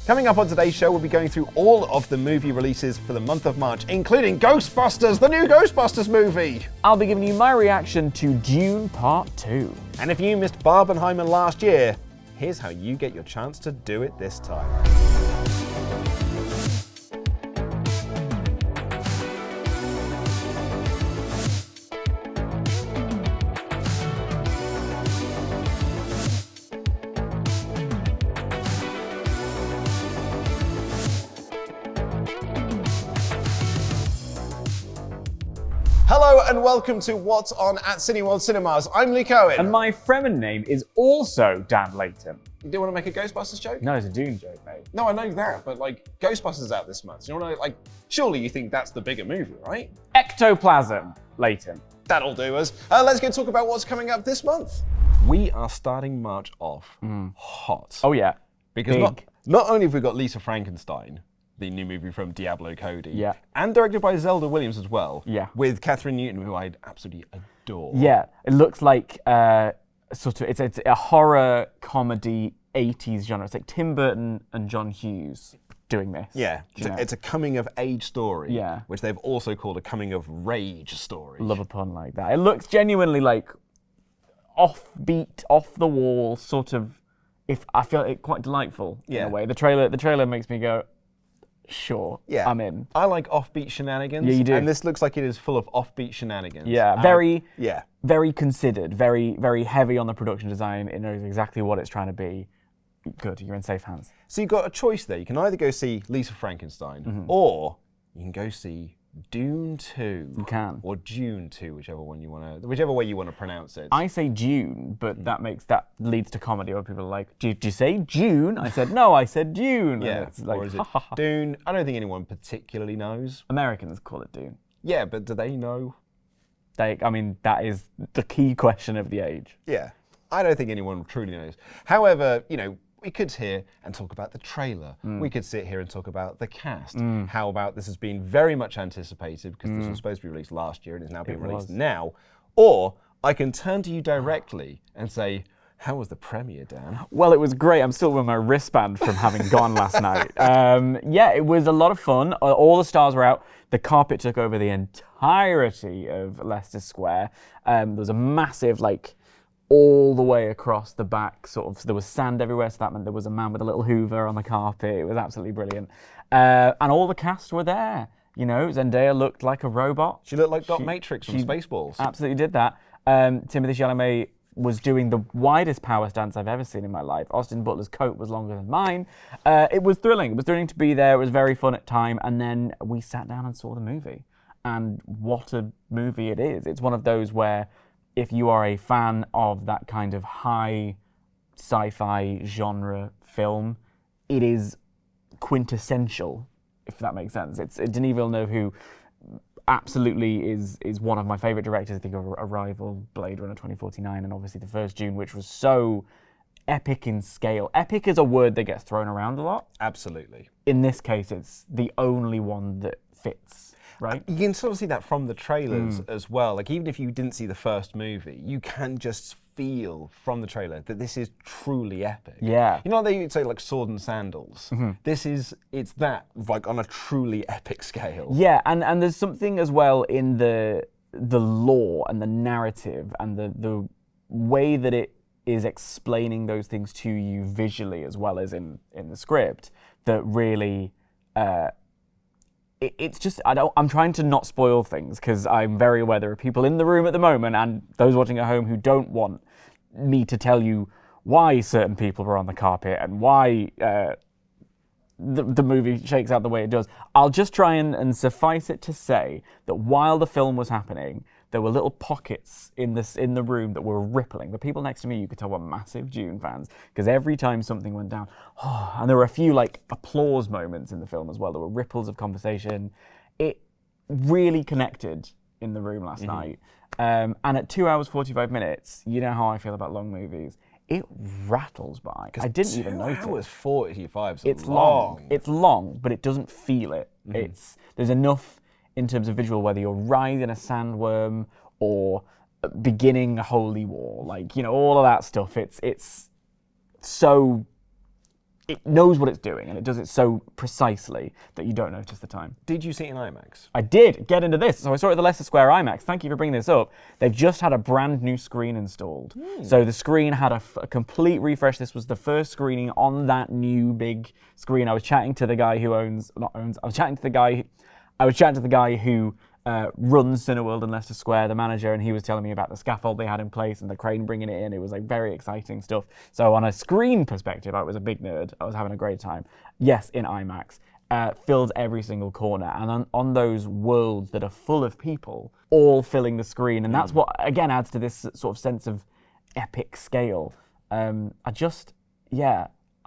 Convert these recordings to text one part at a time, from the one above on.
Coming up on today's show, we'll be going through all of the movie releases for the month of March, including Ghostbusters, the new Ghostbusters movie. I'll be giving you my reaction to Dune Part 2. And if you missed Barbenheimer last year, here's how you get your chance to do it this time. Hello and welcome to What's On at Cineworld Cinemas. I'm Luke Owen. And my Fremen name is also Dan Layton. You do want to make a Ghostbusters joke? No, it's a Dune joke, mate. No, I know that, but like, Ghostbusters out this month. You want to surely you think that's the bigger movie, right? Ectoplasm, Layton. That'll do us. Let's go talk about what's coming up this month. We are starting March off hot. Oh yeah, Because not only have we got Lisa Frankenstein, the new movie from Diablo Cody, and directed by Zelda Williams as well, with Catherine Newton, who I absolutely adore. Yeah, it looks like it's a horror comedy 80s genre. It's like Tim Burton and John Hughes doing this. Yeah, it's a coming of age story, which they've also called a coming of rage story. Love a pun like that. It looks genuinely like offbeat, off the wall, sort of. I feel it quite delightful in a way. The trailer makes me go, sure, I'm in. I like offbeat shenanigans. Yeah, you do. And this looks like it is full of offbeat shenanigans. Yeah, very considered, very, very heavy on the production design. It knows exactly what it's trying to be. Good, you're in safe hands. So you've got a choice there. You can either go see Lisa Frankenstein, or you can go see Dune 2. You can. Or Dune 2, whichever way you want to pronounce it. I say Dune, but that leads to comedy where people are like, do you say June? I said, no, I said Dune. Yeah, it's like, or is it Dune? I don't think anyone particularly knows. Americans call it Dune. Yeah, but do they know? That is the key question of the age. Yeah, I don't think anyone truly knows. However, we could hear and talk about the trailer. We could sit here and talk about the cast. How about this has been very much anticipated because this was supposed to be released last year and is now being released now. Or I can turn to you directly and say, how was the premiere, Dan? Well, it was great. I'm still wearing my wristband from having gone last night. It was a lot of fun. All the stars were out. The carpet took over the entirety of Leicester Square. There was a massive, all the way across the back, there was sand everywhere, so that meant there was a man with a little hoover on the carpet. It was absolutely brilliant. And all the cast were there. Zendaya looked like a robot. She looked like Dot Matrix from Spaceballs. Absolutely did that. Timothée Chalamet was doing the widest power stance I've ever seen in my life. Austin Butler's coat was longer than mine. It was thrilling. It was thrilling to be there. It was very fun at time. And then we sat down and saw the movie. And what a movie it is. It's one of those where if you are a fan of that kind of high sci-fi genre film, it is quintessential, if that makes sense. It's Denis Villeneuve, who absolutely is one of my favorite directors. I think of Arrival, Blade Runner 2049, and obviously the first Dune, which was so epic in scale. Epic is a word that gets thrown around a lot. Absolutely. In this case, it's the only one that fits. Right? You can sort of see that from the trailers as well. Even if you didn't see the first movie, you can just feel from the trailer that this is truly epic. Yeah. They say sword and sandals. It's that on a truly epic scale. Yeah, and there's something as well in the lore and the narrative and the way that it is explaining those things to you visually as well as in the script that really. It's just, I'm trying to not spoil things because I'm very aware there are people in the room at the moment and those watching at home who don't want me to tell you why certain people were on the carpet and why the movie shakes out the way it does. I'll just try and suffice it to say that while the film was happening, there were little pockets in the room that were rippling. The people next to me, you could tell, were massive Dune fans because every time something went down, and there were a few applause moments in the film as well. There were ripples of conversation. It really connected in the room last night. And at 2 hours 45 minutes, you know how I feel about long movies. It rattles by. I didn't even notice. 2 hours 45 is it's long. It's long, but it doesn't feel it. There's enough in terms of visual, whether you're riding a sandworm or beginning a holy war, all of that stuff. It's so it knows what it's doing, and it does it so precisely that you don't notice the time. Did you see it in IMAX? I did get into this. So I saw it at the Leicester Square IMAX. Thank you for bringing this up. They've just had a brand new screen installed. So the screen had a complete refresh. This was the first screening on that new big screen. I was chatting to the guy who I was chatting to the guy who runs Cineworld in Leicester Square, the manager, and he was telling me about the scaffold they had in place and the crane bringing it in. It was like very exciting stuff. So on a screen perspective, I was a big nerd. I was having a great time. Yes, in IMAX. Fills every single corner, and on those worlds that are full of people, all filling the screen, and that's what, again, adds to this sort of sense of epic scale.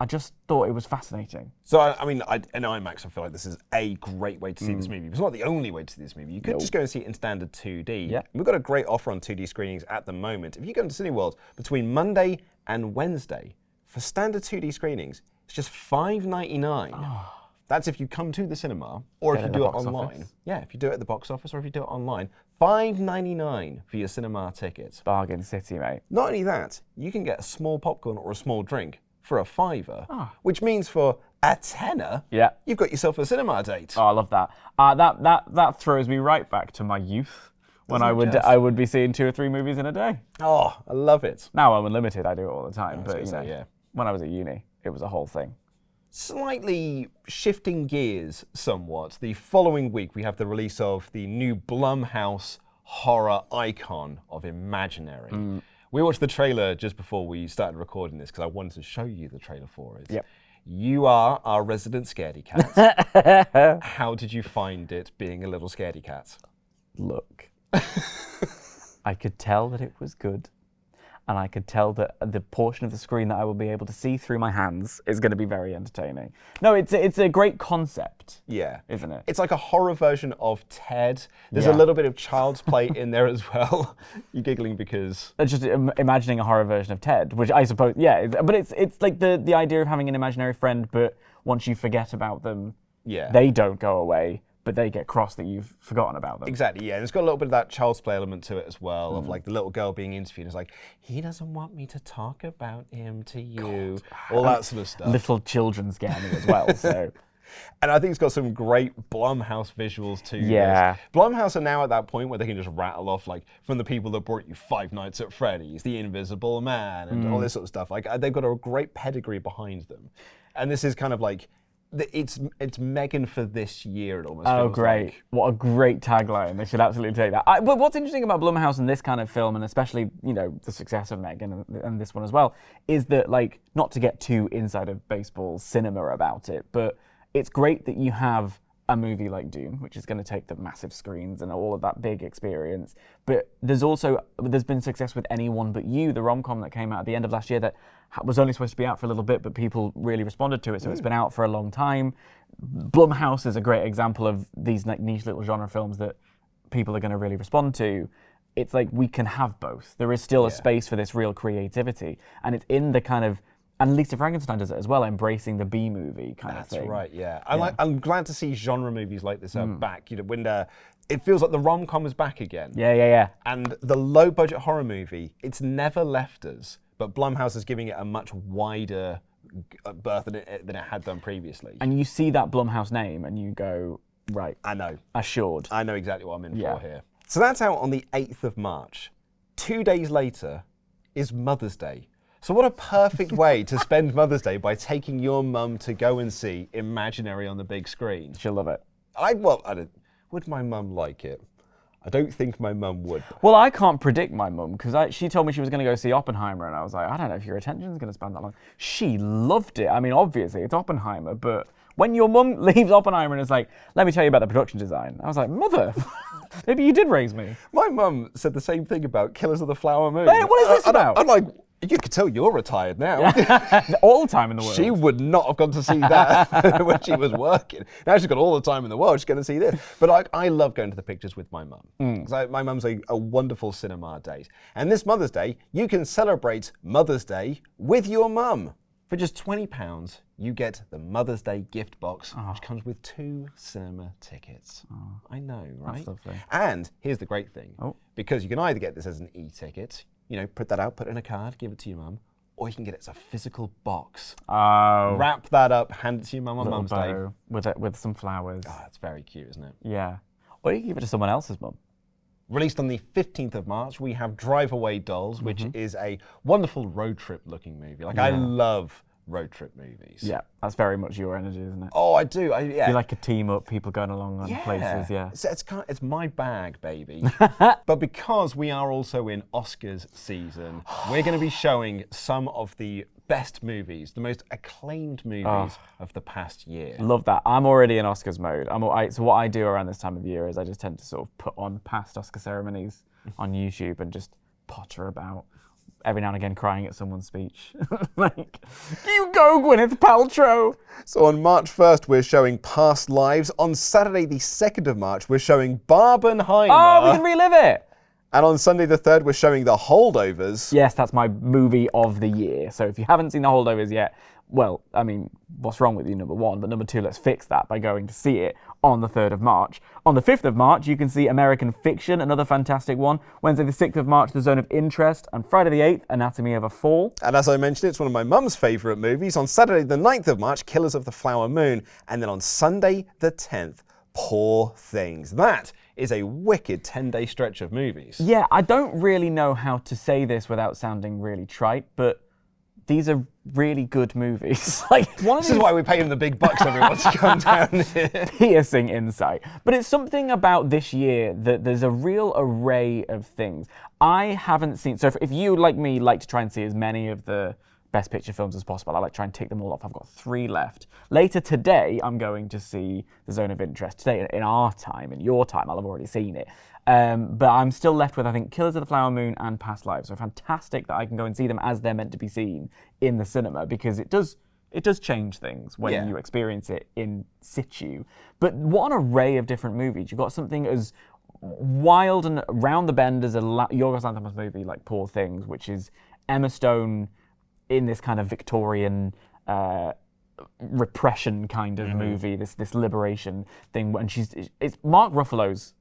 I just thought it was fascinating. So, I mean, in IMAX, I feel like this is a great way to see this movie. It's not the only way to see this movie. You could just go and see it in standard 2D. Yeah. We've got a great offer on 2D screenings at the moment. If you go into Cineworld between Monday and Wednesday, for standard 2D screenings, it's just $5.99. Oh. That's if you come to the cinema, or if you do it online. Office. Yeah, if you do it at the box office, or if you do it online. $5.99 for your cinema ticket. Bargain city, mate. Not only that, you can get a small popcorn or a small drink for a $5, which means for a tenner, you've got yourself a cinema date. Oh, I love that. That throws me right back to my youth when I would be seeing 2 or 3 movies in a day. Oh, I love it. Now I'm unlimited. I do it all the time. But yeah. When I was at uni, it was a whole thing. Slightly shifting gears somewhat, the following week we have the release of the new Blumhouse horror icon of Imaginary. We watched the trailer just before we started recording this because I wanted to show you the trailer for it. Yep. You are our resident scaredy cat. How did you find it being a little scaredy cat? Look, I could tell that it was good. And I could tell that the portion of the screen that I will be able to see through my hands is going to be very entertaining. No, it's a great concept. Yeah. Isn't it? It's like a horror version of Ted. There's a little bit of Child's Play in there as well. You're giggling because... Just imagining a horror version of Ted, which I suppose, but it's like the idea of having an imaginary friend, but once you forget about them, they don't go away. But they get cross that you've forgotten about them. Exactly, yeah. And it's got a little bit of that Child's Play element to it as well, of like the little girl being interviewed. It's like, he doesn't want me to talk about him to you. All that sort of stuff. Little children scare me as well, so... And I think it's got some great Blumhouse visuals too. Yeah. Blumhouse are now at that point where they can just rattle off, like, from the people that brought you Five Nights at Freddy's, The Invisible Man, and all this sort of stuff. Like, they've got a great pedigree behind them. And this is kind of like... It's Megan for this year, it almost feels Oh, great. like. What a great tagline. They should absolutely take that. But what's interesting about Blumhouse and this kind of film, and especially, the success of Megan and this one as well, is that, like, not to get too inside of baseball cinema about it, but it's great that you have a movie like Dune, which is going to take the massive screens and all of that big experience. But there's been success with Anyone But You, the rom-com that came out at the end of last year that was only supposed to be out for a little bit, but people really responded to it, so it's been out for a long time. Blumhouse is a great example of these niche little genre films that people are going to really respond to. It's like we can have both. There is still a space for this real creativity, and it's in the kind of... And Lisa Frankenstein does it as well, embracing the B-movie kind of thing. That's right, yeah. I'm glad to see genre movies like this are back. When it feels like the rom-com is back again. Yeah. And the low-budget horror movie, it's never left us, but Blumhouse is giving it a much wider berth than it had done previously. And you see that Blumhouse name and you go, right. I know. Assured. I know exactly what I'm in for here. So that's out on the 8th of March. 2 days later is Mother's Day. So what a perfect way to spend Mother's Day by taking your mum to go and see Imaginary on the big screen. She'll love it. Would my mum like it? I don't think my mum would. Well, I can't predict my mum because she told me she was going to go see Oppenheimer, and I was like, I don't know if your attention is going to span that long. She loved it. I mean, obviously, it's Oppenheimer, but when your mum leaves Oppenheimer and is like, let me tell you about the production design, I was like, Mother, maybe you did raise me. My mum said the same thing about Killers of the Flower Moon. Hey, what is this about? I'm like, you could tell you're retired now. All the time in the world. She would not have gone to see that when she was working. Now she's got all the time in the world. She's going to see this. But I love going to the pictures with my mum. Because my mum's a wonderful cinema date. And this Mother's Day, you can celebrate Mother's Day with your mum. For just £20, you get the Mother's Day gift box, which comes with 2 cinema tickets. I know, right? That's lovely. And here's the great thing. Because you can either get this as an e-ticket, put that out, put it in a card, give it to your mum, or you can get it as a physical box. Oh. Wrap that up, hand it to your mum on Mum's Day. With some flowers. Oh, it's very cute, isn't it? Yeah. Or you can give it to someone else's mum. Released on the 15th of March, we have Drive Away Dolls, which is a wonderful road trip looking movie. Like, I love road trip movies. Yeah, that's very much your energy, isn't it? Oh, I do. Yeah. You like a team up, people going along on places, yeah. It's my bag, baby. But because we are also in Oscars season, we're going to be showing some of the best movies, the most acclaimed movies of the past year. Love that. I'm already in Oscars mode. So what I do around this time of year is I just tend to sort of put on past Oscar ceremonies on YouTube and just potter about, every now and again crying at someone's speech. Like, you go, Gwyneth Paltrow! So on March 1st, we're showing Past Lives. On Saturday, the 2nd of March, we're showing Barbenheimer. Oh, we can relive it! And on Sunday the 3rd, we're showing The Holdovers. Yes, that's my movie of the year. So if you haven't seen The Holdovers yet, well, I mean, what's wrong with you, number one? But number two, let's fix that by going to see it on the 3rd of March. On the 5th of March, you can see American Fiction, another fantastic one. Wednesday the 6th of March, The Zone of Interest. And Friday the 8th, Anatomy of a Fall. And as I mentioned, it's one of my mum's favourite movies. On Saturday the 9th of March, Killers of the Flower Moon. And then on Sunday the 10th, Poor Things. That is a wicked 10-day stretch of movies. Yeah, I don't really know how to say this without sounding really trite, but these are really good movies. Like, this is why we pay him the big bucks, everyone, to come down here. Piercing insight. But it's something about this year that there's a real array of things. I haven't seen, so if you, like me, like to try and see as many of the Best Picture films as possible, I like to try and tick them all off. I've got 3 left. Later today, I'm going to see The Zone of Interest. Today, in our time, in your time, I'll have already seen it. But I'm still left with, I think, Killers of the Flower Moon and Past Lives. So fantastic that I can go and see them as they're meant to be seen in the cinema, because it does change things when you experience it in situ. But what an array of different movies. You've got something as wild and round the bend as a Yorgos Lanthimos movie like Poor Things, which is Emma Stone in this kind of Victorian repression kind of movie, this liberation thing, when it's Mark Ruffalo's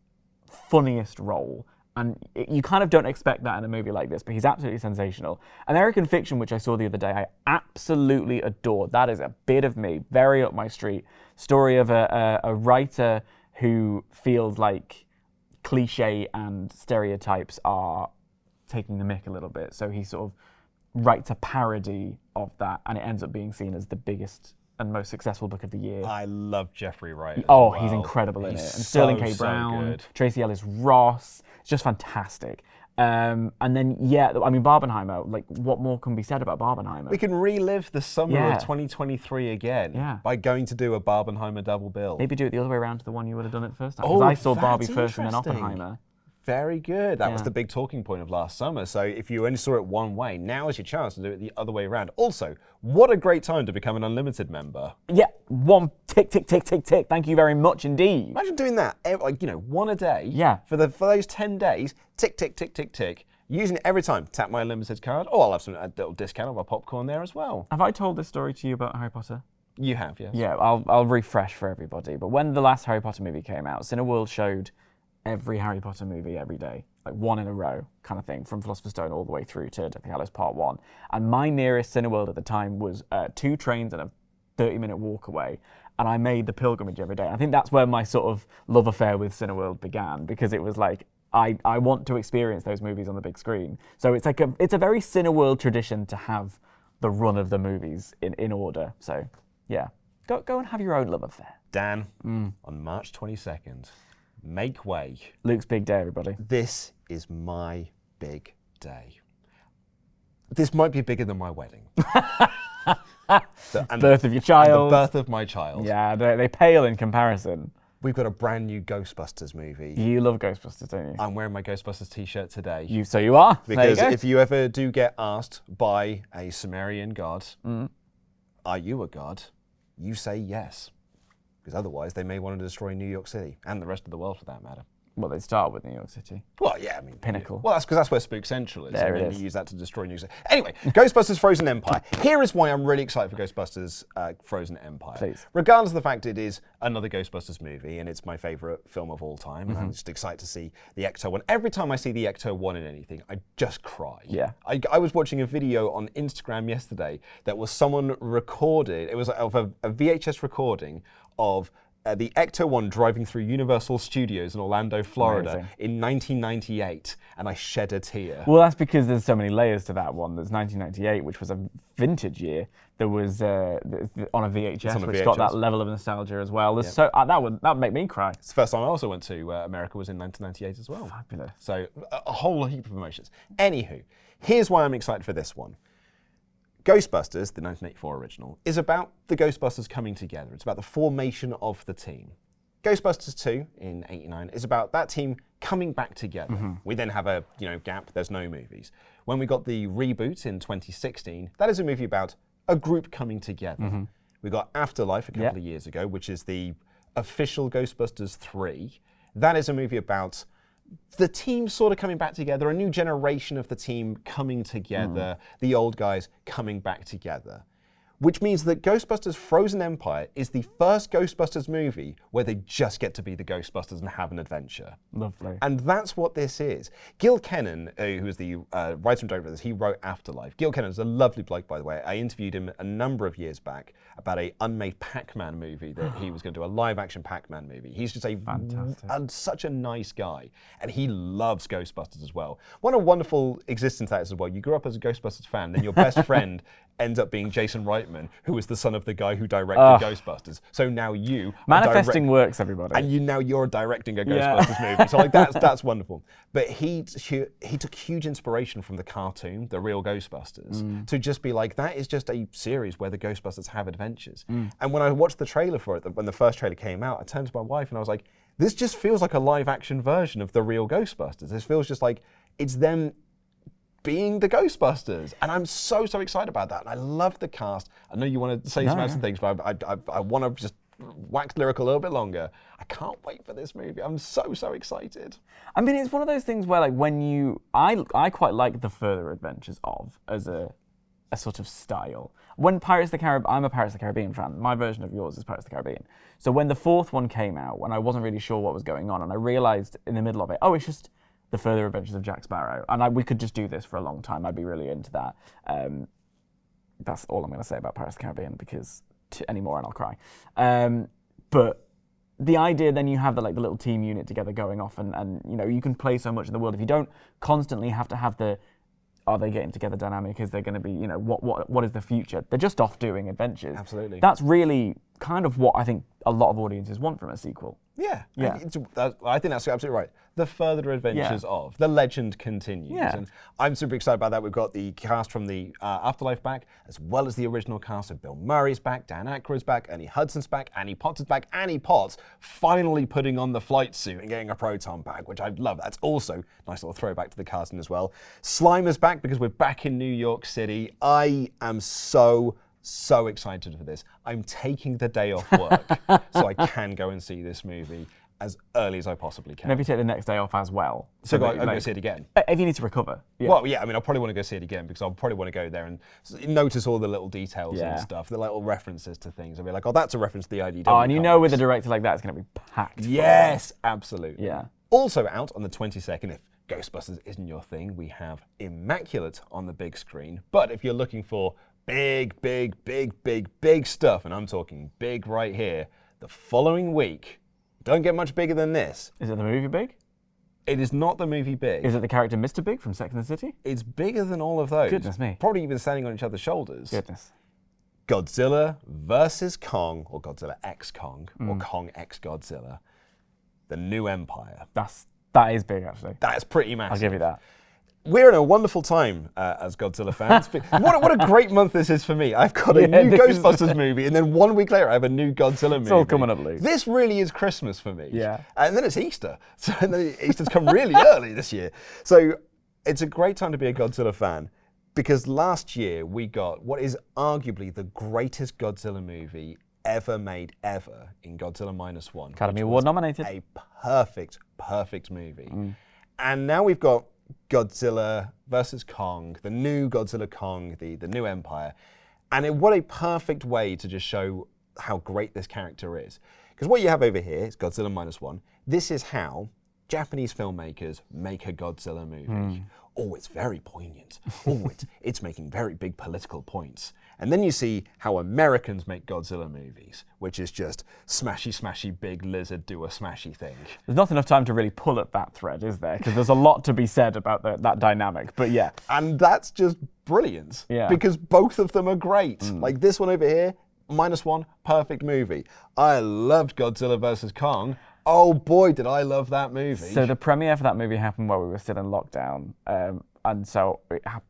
funniest role, and you kind of don't expect that in a movie like this, but he's absolutely sensational. American Fiction, which I saw the other day, I absolutely adored. That is a bit of me, very up my street. Story of a writer who feels like cliche and stereotypes are taking the mick a little bit, so he sort of writes a parody of that, and it ends up being seen as the biggest and most successful book of the year. I love Jeffrey Wright. He's incredible in it. And Sterling K. Brown, Tracy Ellis Ross. It's just fantastic. And then, Barbenheimer, like, what more can be said about Barbenheimer? We can relive the summer of 2023 again by going to do a Barbenheimer double bill. Maybe do it the other way around to the one you would have done it first time. Because I saw Barbie first and then Oppenheimer. Very good. That was the big talking point of last summer. So if you only saw it one way, now is your chance to do it the other way around. Also, what a great time to become an unlimited member. Yeah, one tick, tick, tick, tick, tick. Thank you very much indeed. Imagine doing that, one a day. Yeah. For those 10 days, tick, tick, tick, tick, tick. Using it every time. Tap my unlimited card. I'll have a little discount on my popcorn there as well. Have I told this story to you about Harry Potter? You have, yes. Yeah, I'll refresh for everybody. But when the last Harry Potter movie came out, Cineworld showed every Harry Potter movie every day, like one in a row kind of thing, from Philosopher's Stone all the way through to Deathly Hallows Part 1. And my nearest Cineworld at the time was 2 trains and a 30-minute walk away, and I made the pilgrimage every day. I think that's where my sort of love affair with Cineworld began, because it was like, I want to experience those movies on the big screen. So it's like it's a very Cineworld tradition to have the run of the movies in order. So yeah, go and have your own love affair. Dan, on March 22nd, make way. Luke's big day, everybody. This is my big day. This might be bigger than my wedding. Birth of your child. The birth of my child. Yeah, they pale in comparison. We've got a brand new Ghostbusters movie. You love Ghostbusters, don't you? I'm wearing my Ghostbusters t-shirt today. So you are. Because if you ever do get asked by a Sumerian god, are you a god? You say yes. Because otherwise they may want to destroy New York City, and the rest of the world for that matter. Well, they start with New York City. Well, yeah, I mean, Pinnacle. Well, that's because that's where Spook Central is. There and it then is. you use that to destroy New York City. Anyway, Ghostbusters Frozen Empire. Here is why I'm really excited for Ghostbusters Frozen Empire. Please. Regardless of the fact it is another Ghostbusters movie, and it's my favourite film of all time, and I'm just excited to see the Ecto one. Every time I see the Ecto one in anything, I just cry. Yeah. I was watching a video on Instagram yesterday that was someone recorded, it was of a VHS recording of the Ecto-1 driving through Universal Studios in Orlando, Florida Amazing. in 1998, and I shed a tear. Well, that's because there's so many layers to that one. There's 1998, which was a vintage year. There was on a VHS, on a which VHS. got that level of nostalgia as well. There's so that would make me cry. It's the first time I also went to America was in 1998 as well. Fabulous. So a whole heap of emotions. Anywho, here's why I'm excited for this one. Ghostbusters, the 1984 original, is about the Ghostbusters coming together. It's about the formation of the team. Ghostbusters 2 in '89 is about that team coming back together. We then have a gap. There's no movies. When we got the reboot in 2016, that is a movie about a group coming together. We got Afterlife a couple of years ago, which is the official Ghostbusters 3. That is a movie about the team sort of coming back together, a new generation of the team coming together, the old guys coming back together. Which means that Ghostbusters Frozen Empire is the first Ghostbusters movie where they just get to be the Ghostbusters and have an adventure. Lovely. And that's what this is. Gil Kennan, who is the writer and director of this, he wrote Afterlife. Gil Kennan is a lovely bloke, by the way. I interviewed him a number of years back about an unmade Pac-Man movie that he was going to do, a live-action Pac-Man movie. He's just such a nice guy. And he loves Ghostbusters as well. What a wonderful existence that is as well. You grew up as a Ghostbusters fan, then your best friend ends up being Jason Reitman, who was the son of the guy who directed Ghostbusters. So now you Manifesting works, everybody. and now you're directing a Ghostbusters movie. So like that's wonderful. But he took huge inspiration from the cartoon, The Real Ghostbusters, to just be like, that is just a series where the Ghostbusters have adventures. And when I watched the trailer for it, when the first trailer came out, I turned to my wife and I was like, this just feels like a live action version of The Real Ghostbusters. This feels just like it's them being the Ghostbusters, and I'm so excited about that. And I love the cast. I know you want to say some things, but I want to just wax lyrical a little bit longer. I can't wait for this movie. I'm so excited. I mean, it's one of those things where, like, I quite like the further adventures of as a sort of style. When Pirates of the Caribbean, I'm a Pirates of the Caribbean fan. My version of yours is Pirates of the Caribbean. So when the fourth one came out, when I wasn't really sure what was going on, and I realized in the middle of it, it's just the further adventures of Jack Sparrow, and we could just do this for a long time. I'd be really into that. That's all I'm going to say about Pirates of the Caribbean, because anymore and I'll cry. But the idea then you have the little team unit together going off, and you can play so much in the world if you don't constantly have to have the are they getting together dynamic? Is there going to be what is the future? They're just off doing adventures. Absolutely. That's really kind of what I think a lot of audiences want from a sequel. Yeah. I think that's absolutely right. The further adventures of the legend continues, and I'm super excited about that. We've got the cast from the Afterlife back, as well as the original cast. So Bill Murray's back, Dan Aykroyd's back, Ernie Hudson's back, Annie Potter's back. Annie Potts finally putting on the flight suit and getting a proton pack, which I love. That's also a nice little throwback to the casting as well. Slimer's back because we're back in New York City. I am so excited for this. I'm taking the day off work so I can go and see this movie as early as I possibly can. Maybe take the next day off as well. So I'm going to see it again. If you need to recover. Yeah. Well, yeah, I mean, I'll probably want to go see it again because I'll probably want to go there and notice all the little details and stuff, the little references to things. I'll be like, that's a reference to the IDW. Oh, and with a director like that, it's going to be packed. Yes, absolutely. Yeah. Also out on the 22nd, if Ghostbusters isn't your thing, we have Immaculate on the big screen. But if you're looking for big stuff, and I'm talking big right here, the following week, don't get much bigger than this. Is it the movie Big? It is not the movie Big. Is it the character Mr. Big from Sex and the City? It's bigger than all of those. Goodness me. Probably even standing on each other's shoulders. Goodness. Godzilla versus Kong, or Godzilla X Kong, or Kong X Godzilla. The New Empire. That is big, actually. That is pretty massive. I'll give you that. We're in a wonderful time as Godzilla fans. What a great month this is for me. I've got a new Ghostbusters movie, and then 1 week later I have a new Godzilla movie. It's all coming up, Luke. This really is Christmas for me. Yeah. And then it's Easter. So Easter's come really early this year. So it's a great time to be a Godzilla fan, because last year we got what is arguably the greatest Godzilla movie ever made ever in Godzilla Minus One. Academy Award nominated. A perfect movie. And now we've got Godzilla versus Kong, the new Godzilla Kong, the new Empire. And what a perfect way to just show how great this character is. Because what you have over here is Godzilla Minus One. This is how Japanese filmmakers make a Godzilla movie. Oh, it's very poignant. Oh, it's making very big political points. And then you see how Americans make Godzilla movies, which is just smashy, big lizard do a smashy thing. There's not enough time to really pull at that thread, is there? Because there's a lot to be said about that dynamic, but yeah. And that's just brilliant. Yeah. Because both of them are great. Like this one over here, Minus One, perfect movie. I loved Godzilla vs. Kong. Oh boy, did I love that movie. So the premiere for that movie happened while we were still in lockdown. And so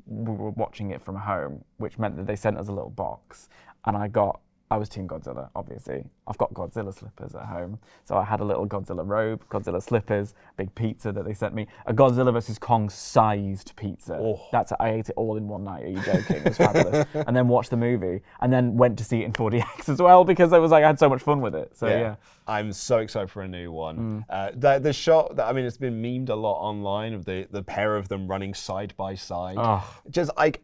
we were watching it from home, which meant that they sent us a little box. And I was Team Godzilla, obviously. I've got Godzilla slippers at home. So I had a little Godzilla robe, Godzilla slippers, big pizza that they sent me, a Godzilla vs. Kong sized pizza. Oh. I ate it all in one night. Are you joking? It was fabulous. And then watched the movie and then went to see it in 4DX as well because I had so much fun with it. So yeah. I'm so excited for a new one. The shot, it's been memed a lot online of the pair of them running side by side. Oh.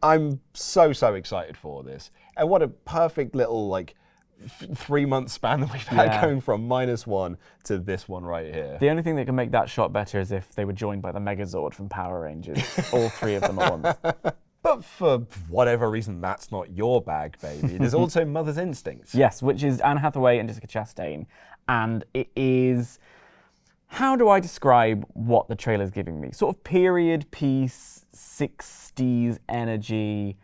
I'm so excited for this. And what a perfect little 3-month span that we've had going from Minus One to this one right here. The only thing that can make that shot better is if they were joined by the Megazord from Power Rangers. All three of them at once. But for whatever reason, that's not your bag, baby. There's also Mother's Instincts. Yes, which is Anne Hathaway and Jessica Chastain. And it is, how do I describe what the trailer's giving me? Sort of period piece, 60s energy,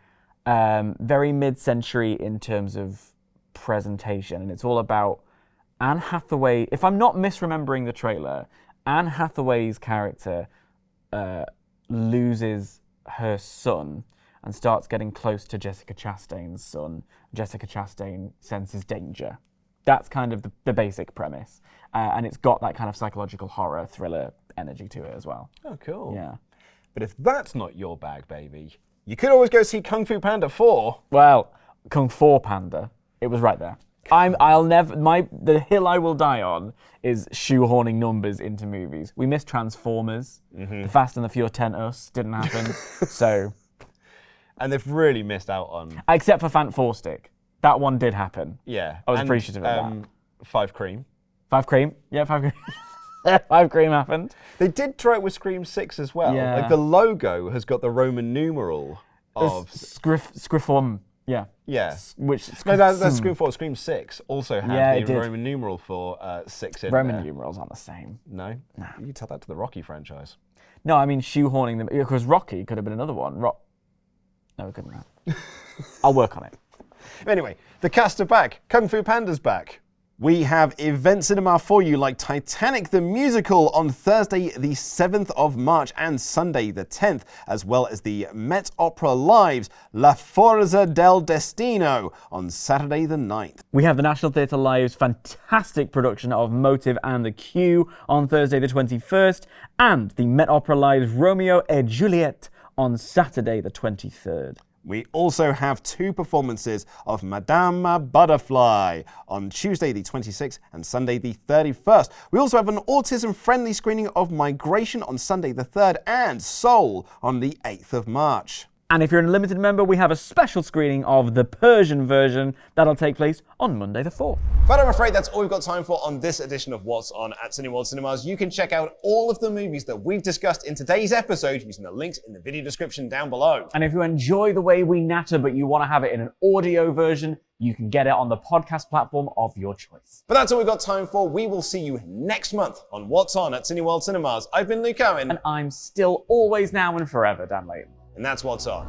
very mid-century in terms of presentation. And it's all about Anne Hathaway. If I'm not misremembering the trailer, Anne Hathaway's character loses her son and starts getting close to Jessica Chastain's son. Jessica Chastain senses danger. That's kind of the basic premise. And it's got that kind of psychological horror thriller energy to it as well. Oh, cool. Yeah. But if that's not your bag, baby, you could always go see Kung Fu Panda 4. Well, Kung Fu Panda, it was right there. The hill I will die on is shoehorning numbers into movies. We missed Transformers. The Fast and the Furious didn't happen. So. And they've really missed out on. Except for Fant Four Stick. That one did happen. Yeah. I was appreciative of that. 5 Cream. 5 Cream. Yeah, 5 Cream. 5 Cream happened. They did try it with Scream 6 as well. Yeah. Like the logo has got the Roman numeral of. Scriffum. Yeah. Yeah. No, that's Scream 4. Scream 6 also had the Roman numeral for 6 in Roman there. numerals aren't the same. No? Nah. You tell that to the Rocky franchise. No, I mean shoehorning them. Because Rocky could have been another one. No, it couldn't have. I'll work on it. Anyway, the cast are back. Kung Fu Panda's back. We have event cinema for you like Titanic the Musical on Thursday the 7th of March and Sunday the 10th, as well as the Met Opera Live's La Forza del Destino on Saturday the 9th. We have the National Theatre Live's fantastic production of Motive and the Queue on Thursday the 21st, and the Met Opera Live's Romeo et Juliet on Saturday the 23rd. We also have 2 performances of Madame Butterfly on Tuesday the 26th and Sunday the 31st. We also have an autism-friendly screening of Migration on Sunday the 3rd and Soul on the 8th of March. And if you're an Unlimited member, we have a special screening of the Persian version that'll take place on Monday the 4th. But I'm afraid that's all we've got time for on this edition of What's On at Cineworld Cinemas. You can check out all of the movies that we've discussed in today's episode using the links in the video description down below. And if you enjoy the way we natter, but you want to have it in an audio version, you can get it on the podcast platform of your choice. But that's all we've got time for. We will see you next month on What's On at Cineworld Cinemas. I've been Luke Owen. And I'm still always now and forever Dan Layton. And that's What's On.